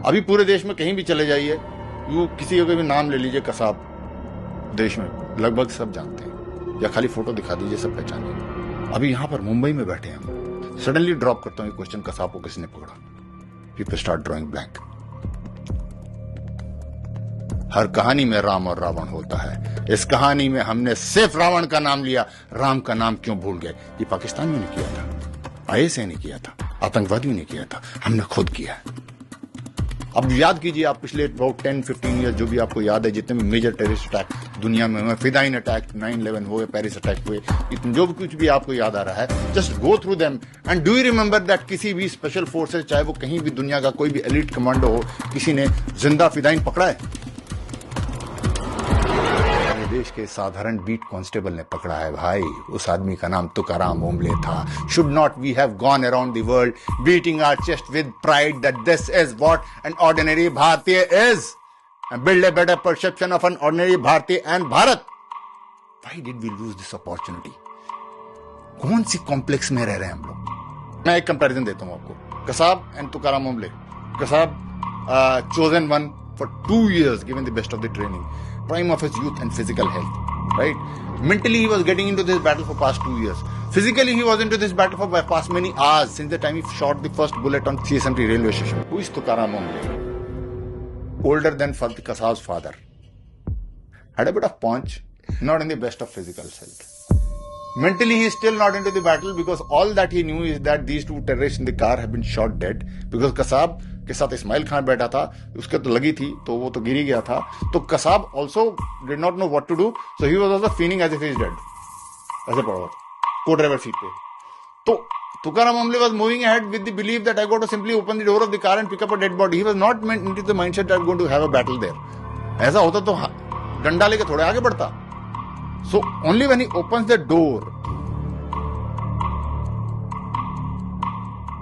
अभी पूरे देश में कहीं भी चले जाइए, यू किसी का भी नाम ले लीजिए कसाब, देश में लगभग सब जानते हैं, या खाली फोटो दिखा दीजिए सब पहचानिए। अभी यहां पर मुंबई में बैठे हम, सडनली ड्रॉप करता हूं ये क्वेश्चन, कसाब को किसने पकड़ा? People start drawing blank. हर कहानी में राम और रावण होता है, इस कहानी में हमने सिर्फ रावण का नाम लिया, राम का नाम क्यों भूल गए? ये पाकिस्तानियों ने किया था, आईएसआई ने किया था, आतंकवादियों ने किया था, हमने खुद किया। अब याद कीजिए आप पिछले अबाउट 10-15 ईयर जो भी आपको याद है, जितने भी मेजर टेररिस्ट अटैक दुनिया में हुए, फिदाइन अटैक, 9/11 हुए, पेरिस अटैक हुए, जो भी कुछ भी आपको याद आ रहा है, just go through them and do you remember that किसी भी स्पेशल फोर्सेस, चाहे वो कहीं भी दुनिया का कोई भी एलिट कमांडो हो, किसी ने जिंदा फिदाइन पकड़ा है? देश के साधारण बीट कांस्टेबल ने पकड़ा है भाई। उस आदमी का नाम तुकाराम ओम्बले था। Should not we have gone around the world beating our chest with pride that this is what an ordinary Bharatiya is and build a better perception of an ordinary Bharatiya and Bharat? Why did we lose this opportunity? कौन सी complex में रह रहे हैं हम लोग? मैं एक कंपैरिजन देता हूं आपको, Kasab and Tukaram Omble. Kasab chosen one for 2 years, given the best of the training, prime of his youth and physical health, right? Mentally he was getting into this battle for past 2 years. Physically he was into this battle for past many hours, since the time he shot the first bullet on CSMT railway station. Who is Tukaram Ombole? Older than Kasab's father, had a bit of punch, not in the best of physical health. Mentally he is still not into the battle, because all that he knew is that these two terrorists in the car have been shot dead, because Kasab के साथ इस्माइल खान बैठा था, उसके तो लगी थी तो वो तो गिर ही गया था। तो Kasab also did not know what to do, so he was also feeling as if he is dead, ऐसे पड़ा हुआ को ड्राइवर सीट पे। तो Tukaram Ombale was moving ahead with the believe that I go to simply open the door of the car and pick up a dead body. He was not into the mindset that I am going to have a battle there. ऐसा होता तो डंडा लेके थोड़े आगे बढ़ता। So only when he opens the door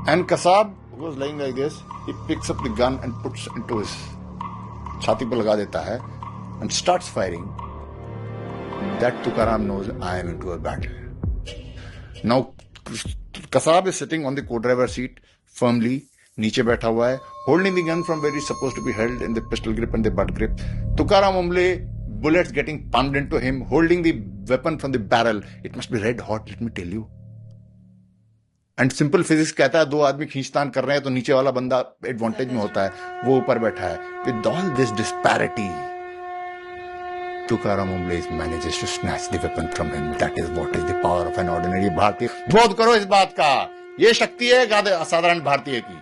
and Kasab was lying like this, he picks up the gun and puts into his छाती पर लगा देता है and starts firing. That Tukaram knows I am into a battle. Now Kasab is sitting on the co-driver seat firmly, नीचे बैठा हुआ है, holding the gun from where it's supposed to be held in the pistol grip and the butt grip. Tukaram Ombole, bullets getting pumped into him, holding the weapon from the barrel. It must be red hot, let me tell you. And simple physics कहता है दो आदमी खींचतान कर रहे हैं तो नीचे वाला बंदा एडवांटेज में होता है, वो ऊपर बैठा है। With all this disparity, Tukaram Ombale manages to snatch the weapon from him. That is what is the power of an ordinary Bharatiya. बोध करो इस बात का, ये शक्ति है असाधारण भारतीय की।